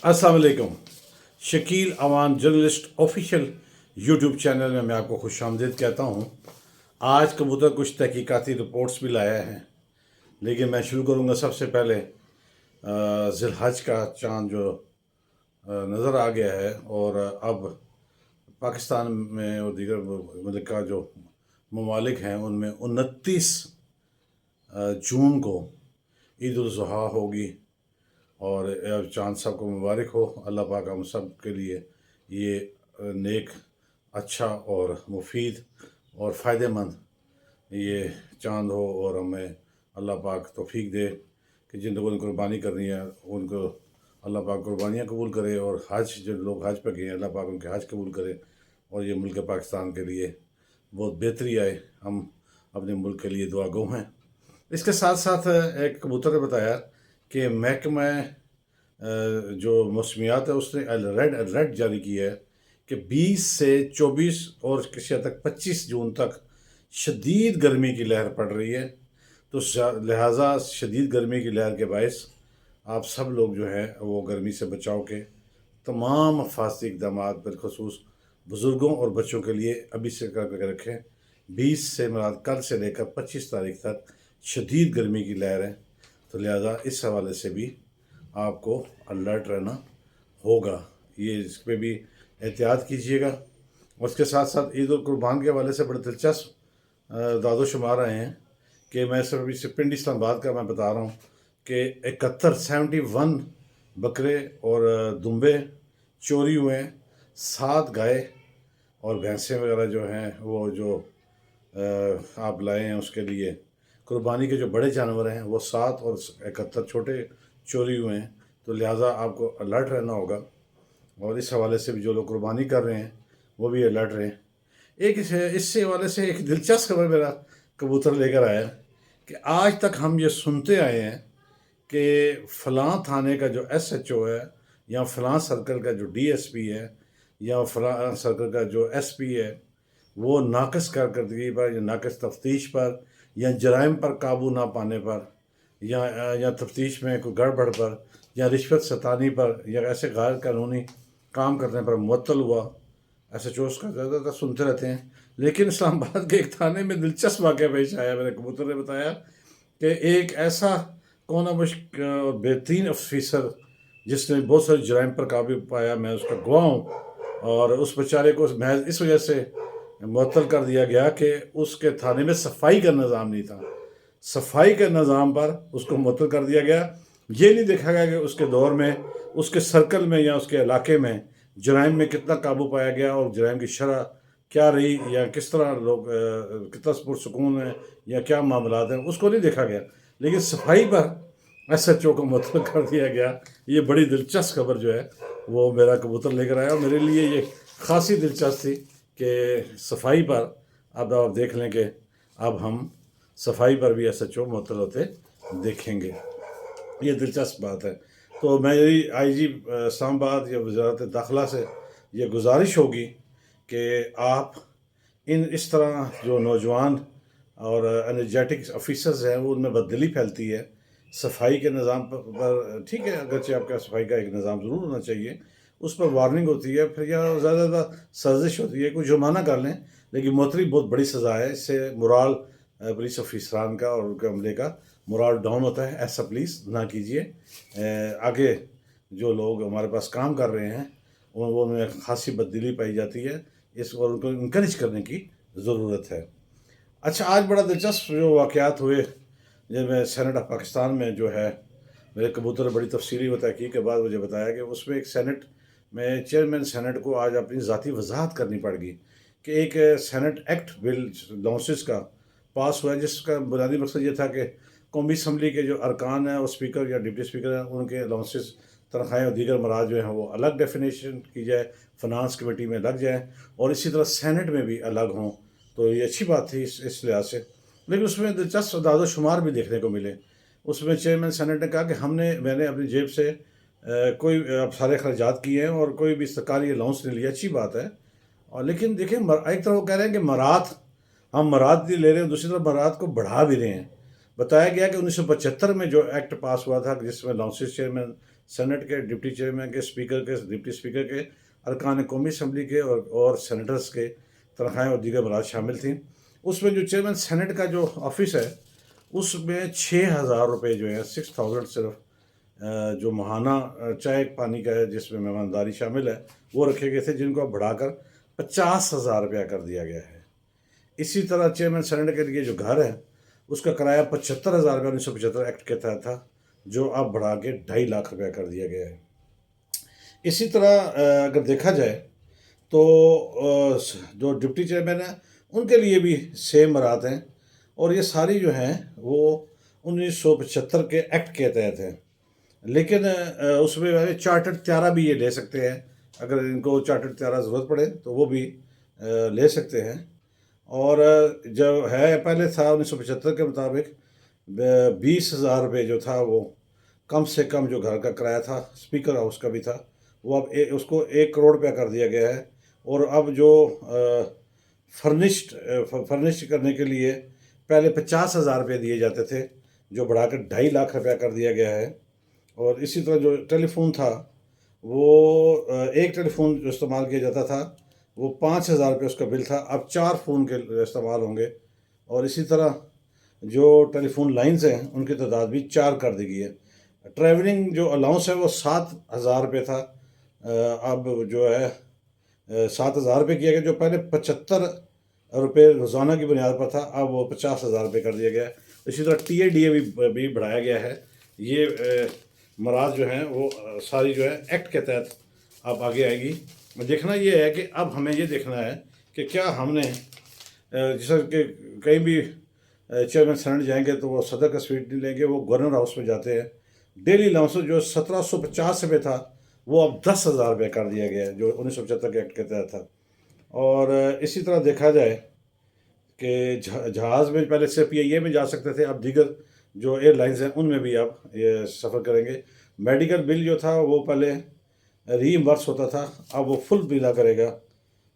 अस्सलाम वालेकुम। Shakeel Awan journalist official YouTube channel में मैं आपको खुशामदीद कहता हूँ। आज कबूतर कुछ तहकीकाती रिपोर्ट्स भी लाया है, लेकिन मैं शुरू करूँगा सबसे पहले ज़िलहज का चाँद जो नज़र आ गया है, और अब पाकिस्तान में और दीगर मुल्क का जो ममालिक हैं उनमें 29 जून को ईद उल ज़ुहा होगी। और चाँद साहब को मुबारक हो। अल्लाह पाक हम सब के लिए ये नेक, अच्छा और मुफीद और फ़ायदेमंद ये चाँद हो, और हमें अल्लाह पाक तौफीक दे कि जिन लोगों ने कुर्बानी करनी है उनको अल्लाह पाक कुर्बानियाँ कबूल करे, और हज जो लोग हज पे गए हैं अल्लाह पाक उनके हज कबूल करे, और ये मुल्क पाकिस्तान के लिए बहुत बेहतरी आए। हम अपने मुल्क के लिए दुआ गो हैं। इसके साथ साथ एक कबूतर ने बताया कि महकमा जो मौसमियात है उसने रेड अलर्ट जारी किया है कि 20 से 24 और किसी हद तक 25 जून तक शदीद गर्मी की लहर पड़ रही है। तो लिहाजा शदीद गर्मी की लहर के बायस आप सब लोग जो है वो गर्मी से बचाव के तमाम हिफाजती इकदाम बिलखसूस बुज़ुर्गों और बच्चों के लिए अभी से करके रखें। 20 से मुराद कल से लेकर 25 तारीख तक शदीद गर्मी की लहर है, तो लिहाजा इस हवाले से भी आपको अलर्ट रहना होगा। ये इस पर भी एहतियात कीजिएगा। और उसके साथ साथ ईद उल कुर्बान के हवाले से बड़े दिलचस्प दादो शुमार आए हैं कि मैं सिर्फ अभी से पिंड इस्लामाबाद का मैं बता रहा हूँ कि 71 बकरे और दुम्बे चोरी हुए हैं। 7 गाय और भैंसें वगैरह जो हैं वो जो आप लाए हैं उसके लिए कुर्बानी के जो बड़े जानवर हैं वो 7 और 71 छोटे चोरी हुए हैं। तो लिहाजा आपको अलर्ट रहना होगा, और इस हवाले से भी जो लोग कुर्बानी कर रहे हैं वो भी अलर्ट रहें। एक इससे हवाले से एक दिलचस्प खबर मेरा कबूतर लेकर आया कि आज तक हम ये सुनते आए हैं कि फ़लाँ थाने का जो SHO है, या फ़लाँ सर्कल का जो DSP है, या फ़लाँ सर्कल का जो SP है, वो नाक़िस कारकर्दगी पर या नाक़िस तफ्तीश पर या जराइम पर काबू ना पाने पर या तफ्तीश में कोई गड़बड़ पर या रिश्वत सतानी पर या ऐसे गैर कानूनी काम करने पर मुअत्तल हुआ। SHOs का ज़्यादातर सुनते रहते हैं, लेकिन इस्लामाबाद के एक थाने में दिलचस्प वाक़या पेश आया। मेरे कबूतर ने बताया कि एक ऐसा कौन मुश्क और बेहतरीन ऑफिसर जिसने बहुत सारे जराइम पर काबू पाया, मैं उसका गवाह हूँ, और उस बेचारे को महज इस वजह से मुअत्तल कर दिया गया कि उसके थाने में सफाई का निज़ाम नहीं था। सफाई के निज़ाम पर उसको मुअत्तल कर दिया गया। ये नहीं देखा गया कि उसके दौर में, उसके सर्कल में या उसके इलाके में जराइम में कितना काबू पाया गया और जराइम की शरह क्या रही, या किस तरह लोग कितना पुरसुकून है या क्या मामलात हैं, उसको नहीं देखा गया। लेकिन सफाई पर SHO को मुअत्तल कर दिया गया। ये बड़ी दिलचस्प खबर जो है वो मेरा कबूतर लेकर आया, और मेरे लिए ये खासी दिलचस्प थी कि सफाई पर अब आप देख लें कि अब हम सफाई पर भी SHO मुअत्तल होते देखेंगे। ये दिलचस्प बात है। तो मेरी IG इस्लामाबाद या वज़ारत दाखिला से ये गुजारिश होगी कि आप इस तरह जो नौजवान और एनर्जेटिक ऑफिसर्स हैं वो उनमें बददिली फैलती है। सफाई के निज़ाम पर ठीक है, अगरचे आपका सफाई का एक निज़ाम ज़रूर होना चाहिए, उस पर वार्निंग होती है, फिर या ज़्यादा सर्जिश होती है, कोई जुर्माना कर लें, लेकिन मुअत्तली बहुत बड़ी सज़ा है। इससे मोराल पुलिस ऑफिसरान का और उनके अमले का मोराल डाउन होता है। ऐसा प्लीज़ ना कीजिए। आगे जो लोग हमारे पास काम कर रहे हैं वो में खासी बददिली पाई जाती है, इस और उनको इनकरेज करने की ज़रूरत है। अच्छा, आज बड़ा दिलचस्प जो वाक़यात हुए जिनमें सेनेट ऑफ पाकिस्तान में जो है, मेरे कबूतर ने बड़ी तफसीली व तहकीक के बाद मुझे बताया कि उसमें एक सेनेट में चेयरमैन सेनेट को आज अपनी ज़ाती वजाहत करनी पड़ गई कि एक सेनेट एक्ट बिल लॉन्सेस का पास हुआ है, जिसका बुनियादी मकसद ये था कि कौमी असम्बली के जो अरकान हैं और स्पीकर या डिप्टी स्पीकर हैं उनके अलाउंसेस, तनख्वाहें और दीगर मराज जो हैं वो अलग डेफिनेशन की जाए, फिनांस कमेटी में लग जाए, और इसी तरह सेनेट में भी अलग हों। तो ये अच्छी बात थी इस लिहाज से। लेकिन उसमें दिलचस्प दादो शुमार भी देखने को मिले। उसमें चेयरमैन सेनेट ने कहा कि मैंने अपनी जेब से कोई सारे अखराजात किए हैं और कोई भी सरकारी अलाउंस नहीं लिया। अच्छी बात है। और लेकिन देखिए, एक तरफ वो कह रहे हैं कि हम मराद ले रहे हैं, दूसरी तरफ मराद को बढ़ा भी रहे हैं। बताया गया कि 1975 में जो एक्ट पास हुआ था जिसमें अलाउंसेस चेयरमैन सेनेट के डिप्टी चेयरमैन के, स्पीकर के, डिप्टी स्पीकर के, अरकान कौमी असम्बली के और सेनेटर्स के तनख्वाहें और दीगर मराद शामिल थी। उसमें जो चेयरमैन सेनेट का जो ऑफिस है उसमें 6,000 रुपये जो है, 6,000 सिर्फ जो माहाना चाय पानी का है जिसमें मेहमानदारी शामिल है वो रखे गए थे, जिनको अब बढ़ाकर 50,000 रुपया कर दिया गया है। इसी तरह चेयरमैन सेनेट के लिए जो घर है उसका किराया 75,000 रुपया 1975 एक्ट के तहत था, जो अब बढ़ा के 2.5 लाख रुपया कर दिया गया है। इसी तरह अगर देखा जाए तो जो डिप्टी चेयरमैन हैं उनके लिए भी सेम मराहत हैं, और ये सारी जो हैं वो 1975 के एक्ट के तहत हैं। लेकिन उसमें चार्टर्ड त्यारा भी ये ले सकते हैं, अगर इनको चार्टर्ड त्यारा ज़रूरत पड़े तो वो भी ले सकते हैं। और जो है पहले था 1975 के मुताबिक 20,000 रुपये जो था वो कम से कम जो घर का किराया था, स्पीकर हाउस का भी था, वो अब उसको 1 करोड़ रुपया कर दिया गया है। और अब जो फर्निश्ड करने के लिए पहले 50,000 रुपये दिए जाते थे, जो बढ़ाकर 2.5 लाख रुपया कर दिया गया है। और इसी तरह जो टेलीफोन था वो एक टेलीफोन जो इस्तेमाल किया जाता था वो 5,000 रुपये उसका बिल था, अब 4 फ़ोन के इस्तेमाल होंगे। और इसी तरह जो टेलीफोन लाइंस हैं उनकी तादाद भी 4 कर दी गई है। ट्रैवलिंग जो अलाउंस है वो 7,000 रुपये था, अब जो है 7,000 रुपये किया गया, जो पहले 75 रुपये रोज़ाना की बुनियाद पर था, अब वो 50,000 रुपये कर दिया गया है। इसी तरह TADA भी बढ़ाया गया है। ये मराद जो हैं वो सारी जो है एक्ट के तहत अब आगे आएगी। देखना ये है कि अब हमें ये देखना है कि क्या हमने जैसे कि कहीं भी चेयरमैन सेनेट जाएंगे तो वो सदर का स्वीट नहीं लेंगे, वो गवर्नर हाउस में जाते हैं। डेली अलाउंस जो 1,750 रुपये था वो अब 10,000 रुपये कर दिया गया है, जो 1975 के एक्ट के तहत था। और इसी तरह देखा जाए कि जहाज़ में पहले सिर्फ ये में जा सकते थे, अब दीगर जो एयरलाइंस हैं उनमें भी अब ये सफ़र करेंगे। मेडिकल बिल जो था वो पहले रीइम्बर्स होता था, अब वो फुल बिला करेगा।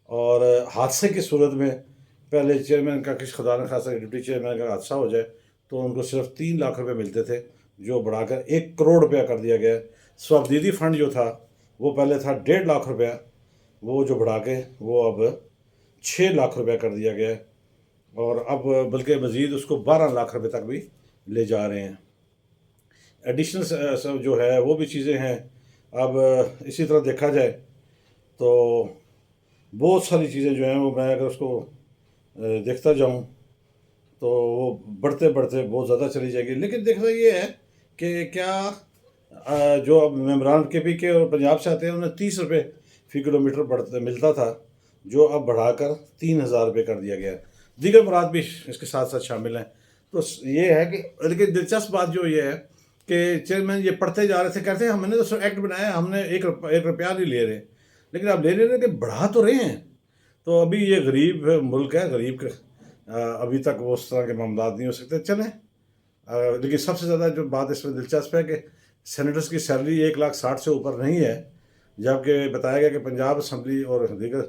और हादसे की सूरत में पहले चेयरमैन का किसी खुदा न खासा डिप्टी चेयरमैन का हादसा हो जाए तो उनको सिर्फ 3 लाख रुपए मिलते थे, जो बढ़ाकर 1 करोड़ रुपया कर दिया गया। स्वनिधि फंड जो था वो पहले था 1.5 लाख रुपया, वो जो बढ़ा के वो अब 6 लाख रुपया कर दिया गया। और अब बल्कि मज़ीद उसको 12 लाख रुपए तक भी ले जा रहे हैं। एडिशनल सब जो है वो भी चीज़ें हैं। अब इसी तरह देखा जाए तो बहुत सारी चीज़ें जो हैं वो मैं अगर उसको देखता जाऊं तो वो बढ़ते बढ़ते बहुत ज़्यादा चली जाएगी। लेकिन देखना ये है कि क्या जो अब मेम्बरान KPK और पंजाब से आते हैं उन्हें 30 रुपये फ़ी किलोमीटर बढ़ते मिलता था, जो अब बढ़ाकर 3,000 रुपये कर दिया गया। दीगर मुराद भी इसके साथ साथ शामिल हैं। तो ये है कि लेकिन दिलचस्प बात जो ये है कि चेयरमैन ये पढ़ते जा रहे थे, कहते हैं हमने तो एक्ट बनाया, हमने एक रुपया नहीं ले रहे, लेकिन अब ले रहे कि बढ़ा तो रहे हैं। तो अभी ये गरीब मुल्क है, गरीब के अभी तक वो उस तरह के मामला नहीं हो सकते चलें। लेकिन सबसे ज़्यादा जो बात इसमें दिलचस्प है कि सेनेटर्स की सैलरी 1,60,000 से ऊपर नहीं है, जबकि बताया गया कि पंजाब असम्बली और दीगर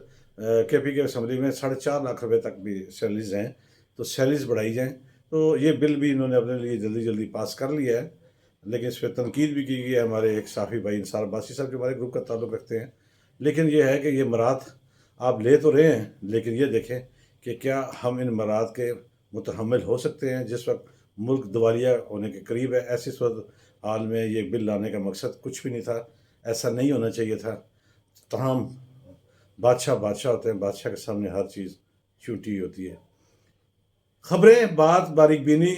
KPK असम्बली में 4.5 लाख रुपए तक भी सैलरीज हैं। तो सैलरीज बढ़ाई जाएँ। तो ये बिल भी इन्होंने अपने लिए जल्दी जल्दी पास कर लिया है। लेकिन इस पर तनकीद भी की गई है हमारे एक साफ़ी भाई इंसार अब्बासी साहब जो हमारे ग्रुप का ताल्लुक़ रखते हैं। लेकिन ये है कि ये मराद आप ले तो रहे हैं, लेकिन ये देखें कि क्या हम इन मराद के मुतहम्मिल हो सकते हैं। जिस वक्त मुल्क दिवालिया होने के करीब है, ऐसी सूरत हाल में ये बिल लाने का मकसद कुछ भी नहीं था, ऐसा नहीं होना चाहिए था। तमाम बादशाह होते हैं, बादशाह के सामने हर चीज़ झूठी होती है। खबरें बात बारीक बीनी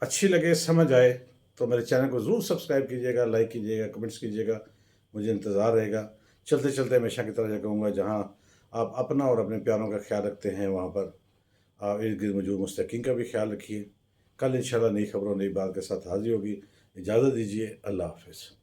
अच्छी लगे, समझ आए तो मेरे चैनल को ज़रूर सब्सक्राइब कीजिएगा, लाइक कीजिएगा, कमेंट्स कीजिएगा, मुझे इंतज़ार रहेगा। चलते चलते हमेशा की तरह कहूँगा, जहाँ आप अपना और अपने प्यारों का ख्याल रखते हैं वहाँ पर आप इर्द गिर्द मौजूद मुस्तकीन का भी ख्याल रखिए। कल इंशाल्लाह नई खबरों नई बात के साथ हाजिर होगी। इजाज़त दीजिए, अल्लाह हाफ़िज़।